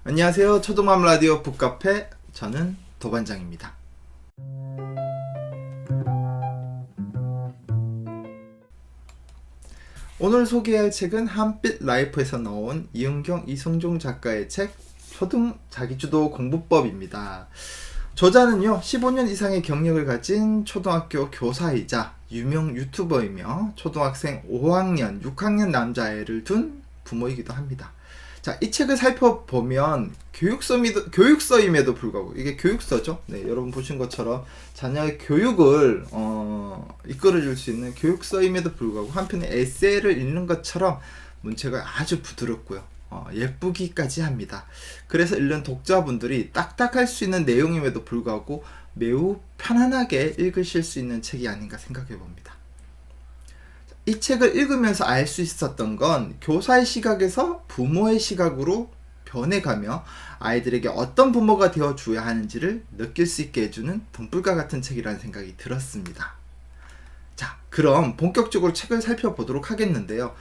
안녕하세요. 초등맘 라디오 북카페, 저는 도반장입니다. 오늘 소개할 책은 한빛 라이프에서 나온 이은경, 이승종 작가의 책 초등 자기주도 공부법입니다. 저자는요, 15년 이상의 경력을 가진 초등학교 교사이자 유명 유튜버이며 초등학생 5학년, 6학년 남자아이를 둔 부모이기도 합니다. 자, 이 책을 살펴보면 교육서임에도 불구하고, 이게 교육서죠? 네, 여러분 보신 것처럼 자녀의 교육을 이끌어줄 수 있는 교육서임에도 불구하고 한편의 에세이를 읽는 것처럼 문체가 아주 부드럽고요. 예쁘기까지 합니다. 그래서 읽는 독자분들이 딱딱할 수 있는 내용임에도 불구하고 매우 편안하게 읽으실 수 있는 책이 아닌가 생각해 봅니다. 이 책을 읽으면서 알 수 있었던 건 교사의 시각에서 부모의 시각으로 변해가며 아이들에게 어떤 부모가 되어줘야 하는지를 느낄 수 있게 해주는 등불과 같은 책이라는 생각이 들었습니다. 자, 그럼 본격적으로 책을 살펴보도록 하겠는데요.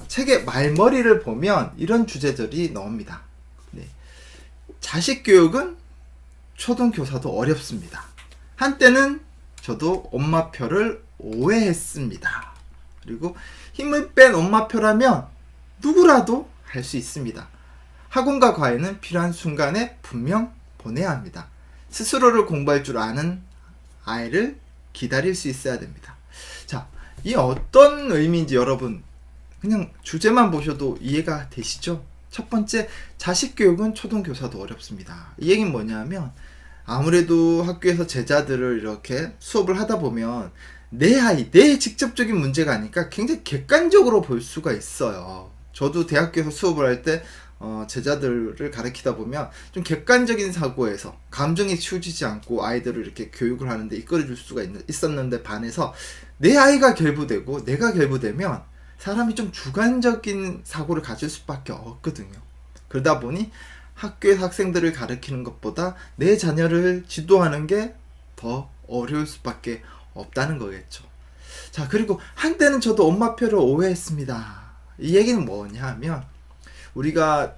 책의 말머리를 보면 이런 주제들이 나옵니다. 네. 자식 교육은 초등교사도 어렵습니다. 한때는 저도 엄마표를 오해했습니다. 그리고 힘을 뺀 엄마표라면 누구라도 할 수 있습니다. 학원과 과외는 필요한 순간에 분명 보내야 합니다. 스스로를 공부할 줄 아는 아이를 기다릴 수 있어야 됩니다. 자, 이 어떤 의미인지 여러분 그냥 주제만 보셔도 이해가 되시죠? 첫 번째, 자식 교육은 초등교사도 어렵습니다. 이 얘기는 뭐냐면 아무래도 학교에서 제자들을 이렇게 수업을 하다 보면 내 아이, 내 직접적인 문제가 아니까 굉장히 객관적으로 볼 수가 있어요. 저도 대학교에서 수업을 할 때 제자들을 가르치다 보면 좀 객관적인 사고에서 감정에 치우치지 않고 아이들을 이렇게 교육을 하는데 이끌어줄 수가 있었는데 반해서 내 아이가 결부되고 내가 결부되면 사람이 좀 주관적인 사고를 가질 수밖에 없거든요. 그러다 보니 학교에서 학생들을 가르치는 것보다 내 자녀를 지도하는 게 더 어려울 수밖에 없다는 거겠죠. 자, 그리고 한때는 저도 엄마표를 오해했습니다. 이 얘기는 뭐냐 하면 우리가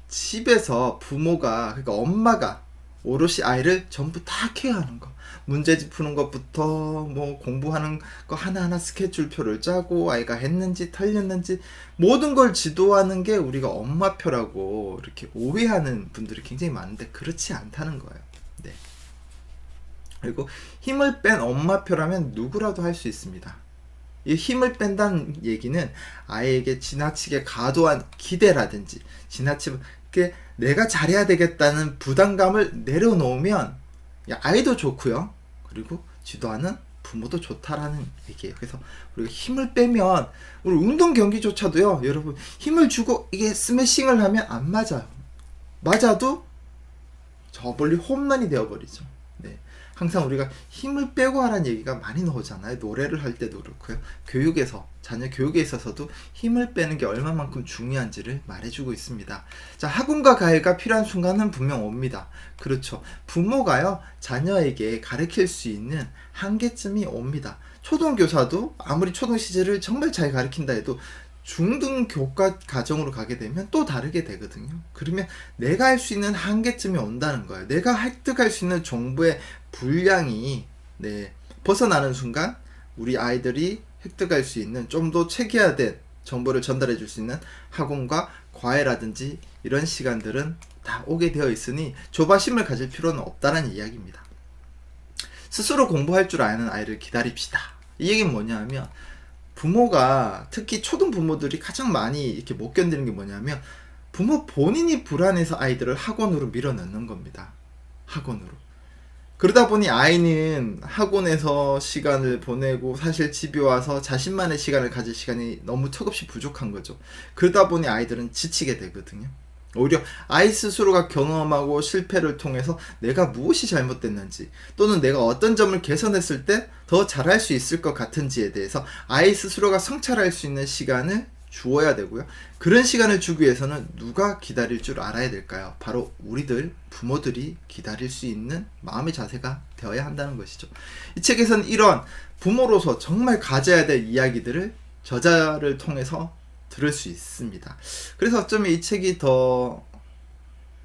집에서 부모가, 그러니까 엄마가 오롯이 아이를 전부 다 케어하는 거, 문제집 푸는 것부터 뭐 공부하는 거 하나하나 스케줄표를 짜고 아이가 했는지 틀렸는지 모든 걸 지도하는 게 우리가 엄마표라고 이렇게 오해하는 분들이 굉장히 많은데 그렇지 않다는 거예요. 네. 그리고 힘을 뺀 엄마표라면 누구라도 할 수 있습니다. 이 힘을 뺀다는 얘기는 아이에게 지나치게 과도한 기대라든지 지나치게 내가 잘해야 되겠다는 부담감을 내려놓으면 아이도 좋고요. 그리고 지도하는 부모도 좋다라는 얘기예요. 그래서 우리가 힘을 빼면 우리 운동 경기조차도요. 여러분 힘을 주고 이게 스매싱을 하면 안 맞아요. 맞아도 저 멀리 홈런이 되어버리죠. 네. 항상 우리가 힘을 빼고 하라는 얘기가 많이 나오잖아요. 노래를 할 때도 그렇고요. 교육에서, 자녀 교육에 있어서도 힘을 빼는 게 얼마만큼 중요한지를 말해주고 있습니다. 자, 학원과 과외가 필요한 순간은 분명 옵니다. 그렇죠. 부모가요, 자녀에게 가르칠 수 있는 한계점이 옵니다. 초등교사도 아무리 초등 시절을 정말 잘 가르친다 해도 중등 교과 과정으로 가게 되면 또 다르게 되거든요. 그러면 내가 할 수 있는 한계점이 온다는 거예요. 내가 획득할 수 있는 정보의 분량이 벗어나는 순간 우리 아이들이 획득할 수 있는 좀 더 체계화된 정보를 전달해 줄 수 있는 학원과 과외라든지 이런 시간들은 다 오게 되어 있으니 조바심을 가질 필요는 없다는 이야기입니다. 스스로 공부할 줄 아는 아이를 기다립시다. 이 얘기는 뭐냐 하면 부모가, 특히 초등 부모들이 가장 많이 이렇게 못 견디는 게 뭐냐면 부모 본인이 불안해서 아이들을 학원으로 밀어넣는 겁니다. 학원으로. 그러다 보니 아이는 학원에서 시간을 보내고 사실 집에 와서 자신만의 시간을 가질 시간이 너무 턱없이 부족한 거죠. 그러다 보니 아이들은 지치게 되거든요. 오히려 아이 스스로가 경험하고 실패를 통해서 내가 무엇이 잘못됐는지 또는 내가 어떤 점을 개선했을 때 더 잘할 수 있을 것 같은지에 대해서 아이 스스로가 성찰할 수 있는 시간을 주어야 되고요. 그런 시간을 주기 위해서는 누가 기다릴 줄 알아야 될까요? 바로 우리들 부모들이 기다릴 수 있는 마음의 자세가 되어야 한다는 것이죠. 이 책에서는 이런 부모로서 정말 가져야 될 이야기들을 저자를 통해서 들을 수 있습니다. 그래서 어쩌면 이 책이 더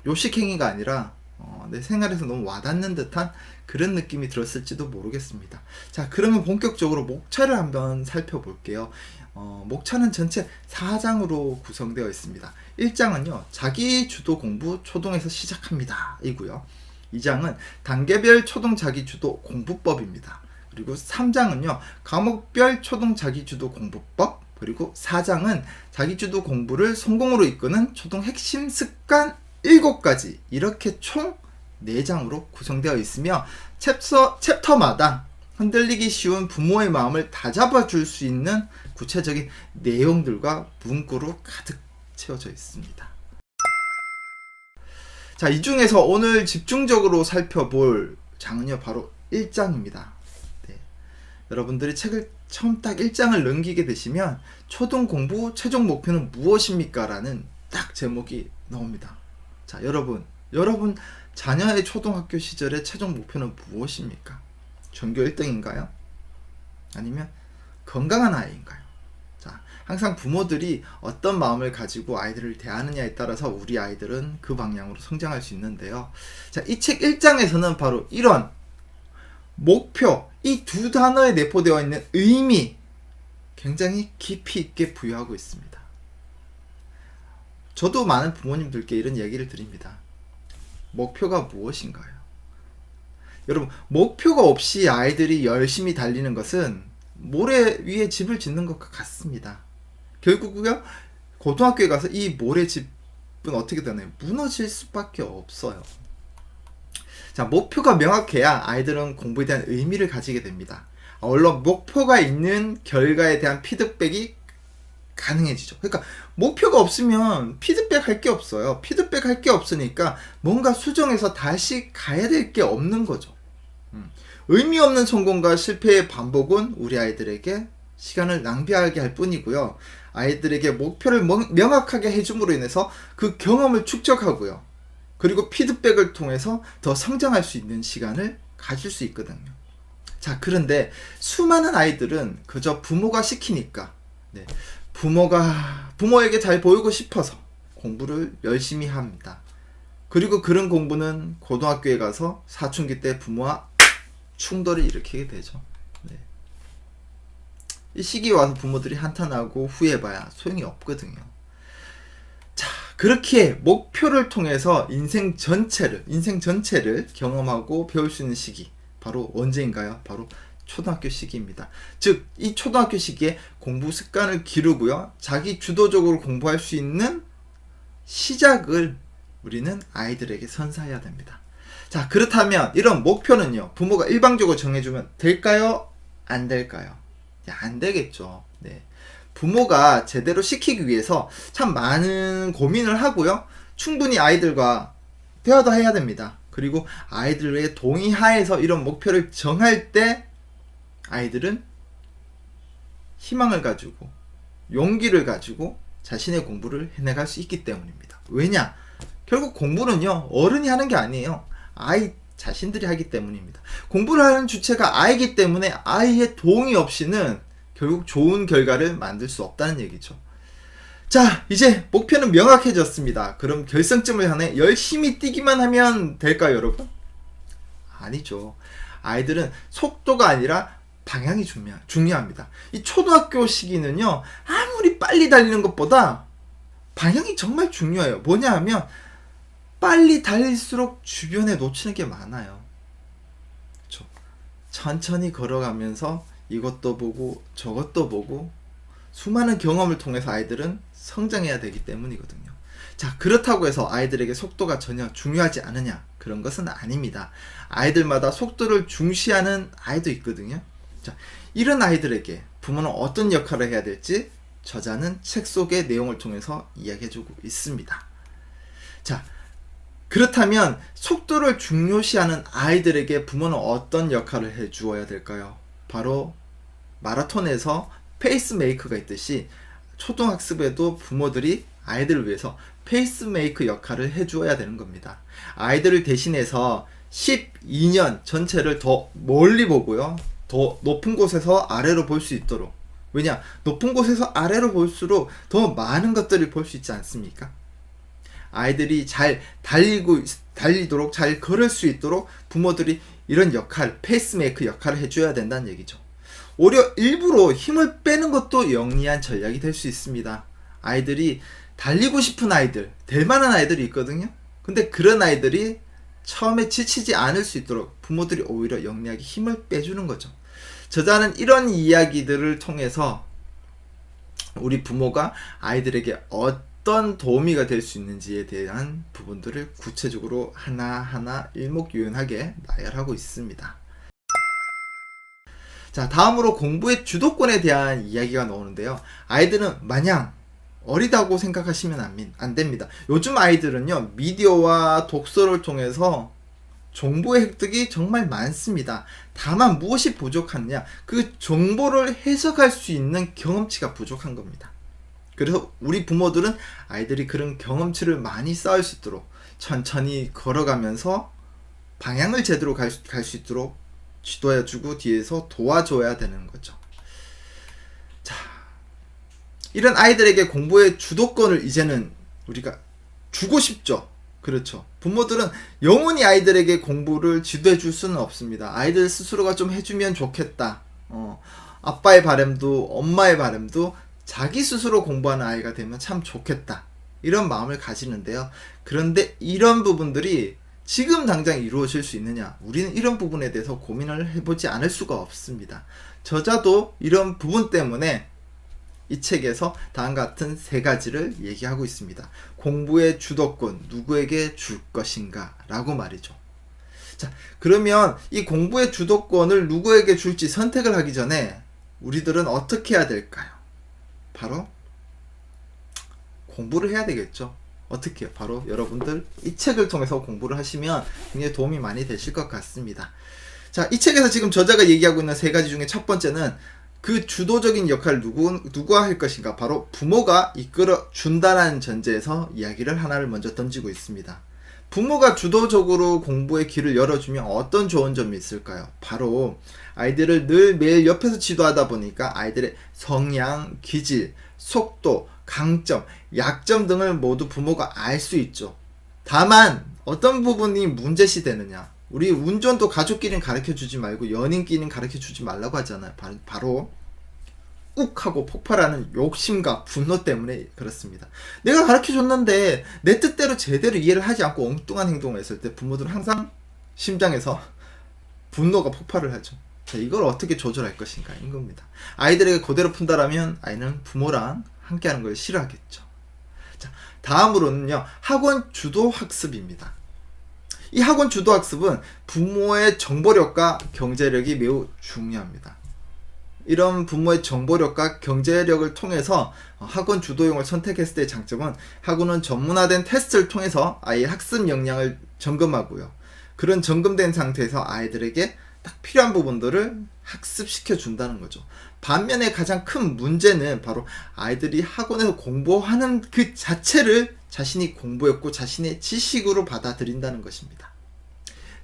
요식행위가 아니라 내 생활에서 너무 와닿는 듯한 그런 느낌이 들었을지도 모르겠습니다. 자, 그러면 본격적으로 목차를 한번 살펴볼게요. 목차는 전체 4장으로 구성되어 있습니다. 1장은요, 자기 주도 공부 초동에서 시작합니다 이고요. 2장은 단계별 초동 자기 주도 공부법입니다. 그리고 3장은요, 과목별 초동 자기 주도 공부법, 그리고 4장은 자기 주도 공부를 성공으로 이끄는 초동 핵심 습관 7가지, 이렇게 총 4장으로 구성되어 있으며 챕터마다 흔들리기 쉬운 부모의 마음을 다잡아 줄 수 있는 구체적인 내용들과 문구로 가득 채워져 있습니다. 자, 이 중에서 오늘 집중적으로 살펴볼 장은요, 바로 1장입니다. 네. 여러분들이 책을 처음 딱 1장을 넘기게 되시면 초등 공부 최종 목표는 무엇입니까? 라는 딱 제목이 나옵니다. 자, 여러분 자녀의 초등학교 시절의 최종 목표는 무엇입니까? 전교 1등인가요? 아니면 건강한 아이인가요? 자, 항상 부모들이 어떤 마음을 가지고 아이들을 대하느냐에 따라서 우리 아이들은 그 방향으로 성장할 수 있는데요. 자, 이 책 1장에서는 바로 이런 목표, 이 두 단어에 내포되어 있는 의미, 굉장히 깊이 있게 부여하고 있습니다. 저도 많은 부모님들께 이런 얘기를 드립니다. 목표가 무엇인가요? 여러분, 목표가 없이 아이들이 열심히 달리는 것은 모래 위에 집을 짓는 것과 같습니다. 결국은요, 고등학교에 가서 이 모래집은 어떻게 되나요? 무너질 수밖에 없어요. 자, 목표가 명확해야 아이들은 공부에 대한 의미를 가지게 됩니다. 물론 목표가 있는 결과에 대한 피드백이 가능해지죠. 그러니까 목표가 없으면 피드백 할 게 없어요. 피드백 할 게 없으니까 뭔가 수정해서 다시 가야 될 게 없는 거죠. 의미 없는 성공과 실패의 반복은 우리 아이들에게 시간을 낭비하게 할 뿐이고요. 아이들에게 목표를 명확하게 해줌으로 인해서 그 경험을 축적하고요. 그리고 피드백을 통해서 더 성장할 수 있는 시간을 가질 수 있거든요. 자, 그런데 수많은 아이들은 그저 부모가 시키니까, 네, 부모에게 잘 보이고 싶어서 공부를 열심히 합니다. 그리고 그런 공부는 고등학교에 가서 사춘기 때 부모와 충돌을 일으키게 되죠. 네. 이 시기에 와서 부모들이 한탄하고 후회해봐야 소용이 없거든요. 자, 그렇게 목표를 통해서 인생 전체를 경험하고 배울 수 있는 시기, 바로 언제인가요? 바로 초등학교 시기입니다. 즉, 이 초등학교 시기에 공부 습관을 기르고요, 자기 주도적으로 공부할 수 있는 시작을 우리는 아이들에게 선사해야 됩니다. 자, 그렇다면 이런 목표는요, 부모가 일방적으로 정해주면 될까요? 안 될까요? 안 되겠죠. 네. 부모가 제대로 시키기 위해서 참 많은 고민을 하고요, 충분히 아이들과 대화도 해야 됩니다. 그리고 아이들의 동의하에서 이런 목표를 정할 때 아이들은 희망을 가지고 용기를 가지고 자신의 공부를 해나갈 수 있기 때문입니다. 왜냐? 결국 공부는요, 어른이 하는 게 아니에요. 아이 자신들이 하기 때문입니다. 공부를 하는 주체가 아이기 때문에 아이의 동의 없이는 결국 좋은 결과를 만들 수 없다는 얘기죠. 자, 이제 목표는 명확해졌습니다. 그럼 결승점을 향해 열심히 뛰기만 하면 될까요, 여러분? 아니죠. 아이들은 속도가 아니라 방향이 중요합니다. 이 초등학교 시기는요, 아무리 빨리 달리는 것보다 방향이 정말 중요해요. 뭐냐 하면 빨리 달릴수록 주변에 놓치는 게 많아요. 그렇죠? 천천히 걸어가면서 이것도 보고 저것도 보고 수많은 경험을 통해서 아이들은 성장해야 되기 때문이거든요. 자, 그렇다고 해서 아이들에게 속도가 전혀 중요하지 않으냐? 그런 것은 아닙니다. 아이들마다 속도를 중시하는 아이도 있거든요. 자, 이런 아이들에게 부모는 어떤 역할을 해야 될지 저자는 책 속의 내용을 통해서 이야기해주고 있습니다. 자, 그렇다면 속도를 중요시하는 아이들에게 부모는 어떤 역할을 해주어야 될까요? 바로 마라톤에서 페이스메이커가 있듯이 초등학습에도 부모들이 아이들을 위해서 페이스메이커 역할을 해주어야 되는 겁니다. 아이들을 대신해서 12년 전체를 더 멀리 보고요, 더 높은 곳에서 아래로 볼 수 있도록. 왜냐? 높은 곳에서 아래로 볼수록 더 많은 것들을 볼 수 있지 않습니까? 아이들이 잘 달리도록 잘 걸을 수 있도록 부모들이 이런 역할, 페이스메이커 역할을 해줘야 된다는 얘기죠. 오히려 일부러 힘을 빼는 것도 영리한 전략이 될 수 있습니다. 아이들이 달리고 싶은 아이들, 될 만한 아이들이 있거든요. 근데 그런 아이들이 처음에 지치지 않을 수 있도록 부모들이 오히려 영리하게 힘을 빼주는 거죠. 저자는 이런 이야기들을 통해서 우리 부모가 아이들에게 어떤 도우미가 될 수 있는지에 대한 부분들을 구체적으로 하나하나 일목요연하게 나열하고 있습니다. 자, 다음으로 공부의 주도권에 대한 이야기가 나오는데요. 아이들은 마냥 어리다고 생각하시면 안 됩니다. 요즘 아이들은요, 미디어와 독서를 통해서 정보의 획득이 정말 많습니다. 다만 무엇이 부족하느냐? 그 정보를 해석할 수 있는 경험치가 부족한 겁니다. 그래서 우리 부모들은 아이들이 그런 경험치를 많이 쌓을 수 있도록 천천히 걸어가면서 방향을 제대로 갈 수 있도록 지도해주고 뒤에서 도와줘야 되는 거죠. 자, 이런 아이들에게 공부의 주도권을 이제는 우리가 주고 싶죠. 그렇죠. 부모들은 영원히 아이들에게 공부를 지도해 줄 수는 없습니다. 아이들 스스로가 좀 해주면 좋겠다. 아빠의 바람도 엄마의 바람도 자기 스스로 공부하는 아이가 되면 참 좋겠다. 이런 마음을 가지는데요. 그런데 이런 부분들이 지금 당장 이루어질 수 있느냐? 우리는 이런 부분에 대해서 고민을 해보지 않을 수가 없습니다. 저자도 이런 부분 때문에 이 책에서 다음과 같은 세 가지를 얘기하고 있습니다. 공부의 주도권 누구에게 줄 것인가? 라고 말이죠. 자, 그러면 이 공부의 주도권을 누구에게 줄지 선택을 하기 전에 우리들은 어떻게 해야 될까요? 바로 공부를 해야 되겠죠. 어떻게 해요? 바로 여러분들 이 책을 통해서 공부를 하시면 굉장히 도움이 많이 되실 것 같습니다. 자, 이 책에서 지금 저자가 얘기하고 있는 세 가지 중에 첫 번째는 그 주도적인 역할을 누가 할 것인가? 바로 부모가 이끌어 준다라는 전제에서 이야기를 하나를 먼저 던지고 있습니다. 부모가 주도적으로 공부의 길을 열어주면 어떤 좋은 점이 있을까요? 바로 아이들을 늘 매일 옆에서 지도하다 보니까 아이들의 성향, 기질, 속도, 강점, 약점 등을 모두 부모가 알 수 있죠. 다만 어떤 부분이 문제시 되느냐? 우리 운전도 가족끼리는 가르쳐주지 말고 연인끼리는 가르쳐주지 말라고 하잖아요. 바로 욱하고 폭발하는 욕심과 분노 때문에 그렇습니다. 내가 가르쳐줬는데 내 뜻대로 제대로 이해를 하지 않고 엉뚱한 행동을 했을 때 부모들은 항상 심장에서 분노가 폭발을 하죠. 자, 이걸 어떻게 조절할 것인가 인 겁니다. 아이들에게 그대로 푼다라면 아이는 부모랑 함께하는 걸 싫어하겠죠. 자, 다음으로는요, 학원 주도 학습입니다. 이 학원 주도 학습은 부모의 정보력과 경제력이 매우 중요합니다. 이런 부모의 정보력과 경제력을 통해서 학원 주도용을 선택했을 때의 장점은 학원은 전문화된 테스트를 통해서 아이의 학습 역량을 점검하고요. 그런 점검된 상태에서 아이들에게 딱 필요한 부분들을 학습시켜 준다는 거죠. 반면에 가장 큰 문제는 바로 아이들이 학원에서 공부하는 그 자체를 자신이 공부했고 자신의 지식으로 받아들인다는 것입니다.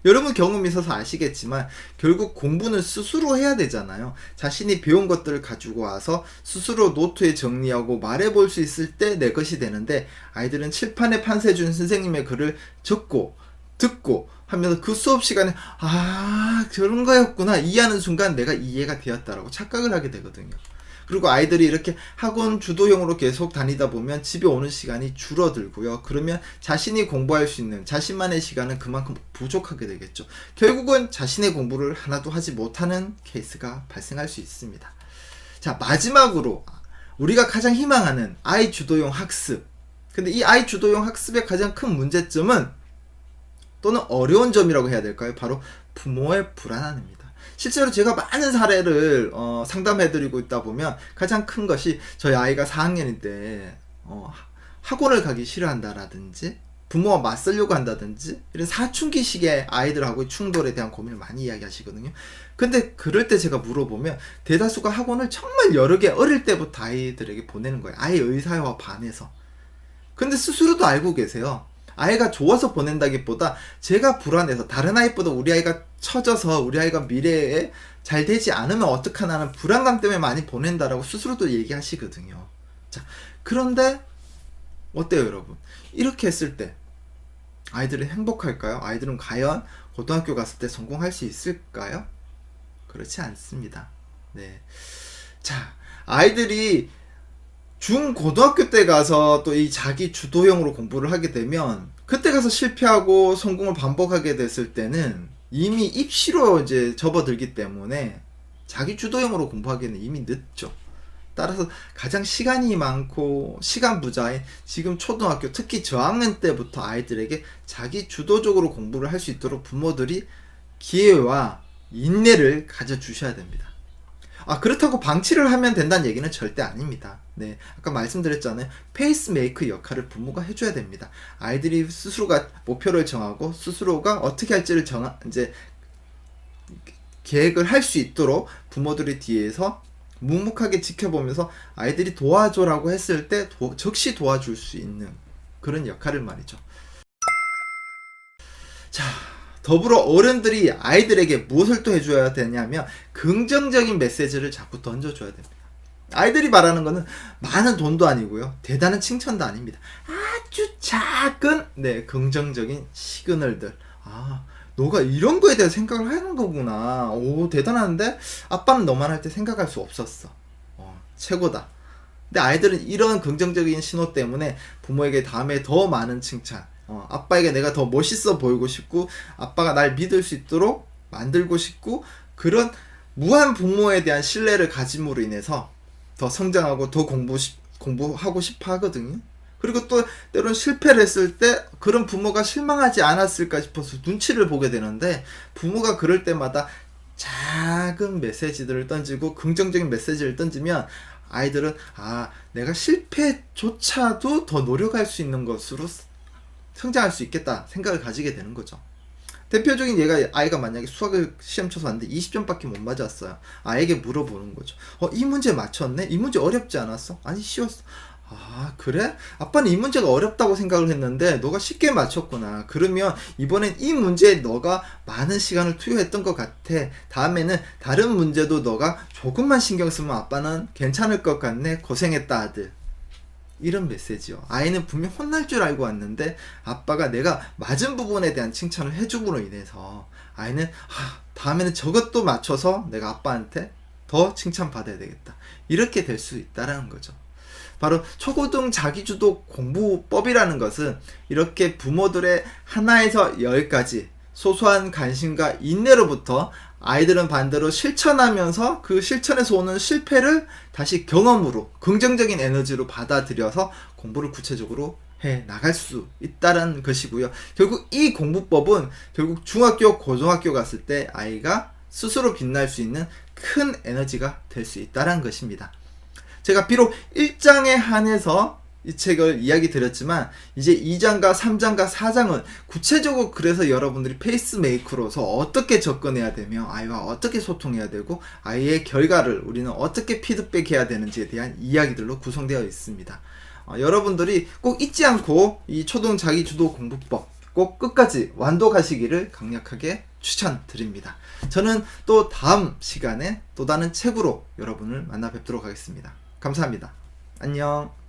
여러분 경험이 있어서 아시겠지만 결국 공부는 스스로 해야 되잖아요. 자신이 배운 것들을 가지고 와서 스스로 노트에 정리하고 말해볼 수 있을 때 내 것이 되는데 아이들은 칠판에 판세준 선생님의 글을 적고 듣고 하면서 그 수업 시간에 저런 거였구나 이해하는 순간 내가 이해가 되었다라고 착각을 하게 되거든요. 그리고 아이들이 이렇게 학원 주도형으로 계속 다니다 보면 집에 오는 시간이 줄어들고요. 그러면 자신이 공부할 수 있는 자신만의 시간은 그만큼 부족하게 되겠죠. 결국은 자신의 공부를 하나도 하지 못하는 케이스가 발생할 수 있습니다. 자, 마지막으로 우리가 가장 희망하는 아이 주도형 학습. 근데 이 아이 주도형 학습의 가장 큰 문제점은 또는 어려운 점이라고 해야 될까요? 바로 부모의 불안함입니다. 실제로 제가 많은 사례를 상담해드리고 있다 보면 가장 큰 것이 저희 아이가 4학년인데 학원을 가기 싫어한다라든지 부모와 맞서려고 한다든지 이런 사춘기식의 아이들하고의 충돌에 대한 고민을 많이 이야기하시거든요. 근데 그럴 때 제가 물어보면 대다수가 학원을 정말 여러 개 어릴 때부터 아이들에게 보내는 거예요. 아이의 의사와 반해서. 근데 스스로도 알고 계세요. 아이가 좋아서 보낸다기보다 제가 불안해서 다른 아이보다 우리 아이가 처져서 우리 아이가 미래에 잘 되지 않으면 어떡하나 하는 불안감 때문에 많이 보낸다라고 스스로도 얘기하시거든요. 자, 그런데 어때요, 여러분? 이렇게 했을 때 아이들은 행복할까요? 아이들은 과연 고등학교 갔을 때 성공할 수 있을까요? 그렇지 않습니다. 네. 자, 아이들이 중고등학교 때 가서 또 이 자기 주도형으로 공부를 하게 되면 그때 가서 실패하고 성공을 반복하게 됐을 때는 이미 입시로 이제 접어들기 때문에 자기 주도형으로 공부하기에는 이미 늦죠. 따라서 가장 시간이 많고 시간 부자인 지금 초등학교 특히 저학년 때부터 아이들에게 자기 주도적으로 공부를 할 수 있도록 부모들이 기회와 인내를 가져주셔야 됩니다. 그렇다고 방치를 하면 된다는 얘기는 절대 아닙니다. 네, 아까 말씀드렸잖아요. 페이스메이커 역할을 부모가 해줘야 됩니다. 아이들이 스스로가 목표를 정하고 스스로가 어떻게 할지를 이제 계획을 할 수 있도록 부모들이 뒤에서 묵묵하게 지켜보면서 아이들이 도와줘라고 했을 때 즉시 도와줄 수 있는 그런 역할을 말이죠. 자, 더불어 어른들이 아이들에게 무엇을 또 해줘야 되냐면 긍정적인 메시지를 자꾸 던져줘야 됩니다. 아이들이 말하는 거는 많은 돈도 아니고요, 대단한 칭찬도 아닙니다. 아주 작은 긍정적인 시그널들. 너가 이런 거에 대해 생각을 하는 거구나. 오, 대단한데? 아빠는 너만 할 때 생각할 수 없었어. 최고다. 근데 아이들은 이런 긍정적인 신호 때문에 부모에게 다음에 더 많은 칭찬, 아빠에게 내가 더 멋있어 보이고 싶고 아빠가 날 믿을 수 있도록 만들고 싶고, 그런 무한 부모에 대한 신뢰를 가짐으로 인해서 더 성장하고 더 공부하고 싶어 하거든요. 그리고 또 때론 실패를 했을 때 그런 부모가 실망하지 않았을까 싶어서 눈치를 보게 되는데, 부모가 그럴 때마다 작은 메시지들을 던지고 긍정적인 메시지를 던지면 아이들은 내가 실패조차도 더 노력할 수 있는 것으로 성장할 수 있겠다 생각을 가지게 되는 거죠. 대표적인 예가, 아이가 만약에 수학을 시험 쳐서 왔는데 20점밖에 못 맞았어요. 아이에게 물어보는 거죠. 이 문제 맞췄네? 이 문제 어렵지 않았어? 아니, 쉬웠어. 그래? 아빠는 이 문제가 어렵다고 생각을 했는데 너가 쉽게 맞췄구나. 그러면 이번엔 이 문제에 너가 많은 시간을 투여했던 것 같아. 다음에는 다른 문제도 너가 조금만 신경 쓰면 아빠는 괜찮을 것 같네. 고생했다, 아들. 이런 메시지요. 아이는 분명 혼날 줄 알고 왔는데 아빠가 내가 맞은 부분에 대한 칭찬을 해줌으로 인해서 아이는 다음에는 저것도 맞춰서 내가 아빠한테 더 칭찬받아야 되겠다. 이렇게 될 수 있다는 거죠. 바로 초고등 자기주도 공부법이라는 것은 이렇게 부모들의 하나에서 10가지 소소한 관심과 인내로부터 아이들은 반대로 실천하면서 그 실천에서 오는 실패를 다시 경험으로 긍정적인 에너지로 받아들여서 공부를 구체적으로 해 나갈 수 있다는 것이고요. 결국 이 공부법은 결국 중학교, 고등학교 갔을 때 아이가 스스로 빛날 수 있는 큰 에너지가 될 수 있다는 것입니다. 제가 비록 1장에 한해서 이 책을 이야기 드렸지만 이제 2장과 3장과 4장은 구체적으로 그래서 여러분들이 페이스메이커로서 어떻게 접근해야 되며 아이와 어떻게 소통해야 되고 아이의 결과를 우리는 어떻게 피드백해야 되는지에 대한 이야기들로 구성되어 있습니다. 여러분들이 꼭 잊지 않고 이 초등 자기주도 공부법 꼭 끝까지 완독하시기를 강력하게 추천드립니다. 저는 또 다음 시간에 또 다른 책으로 여러분을 만나 뵙도록 하겠습니다. 감사합니다. 안녕.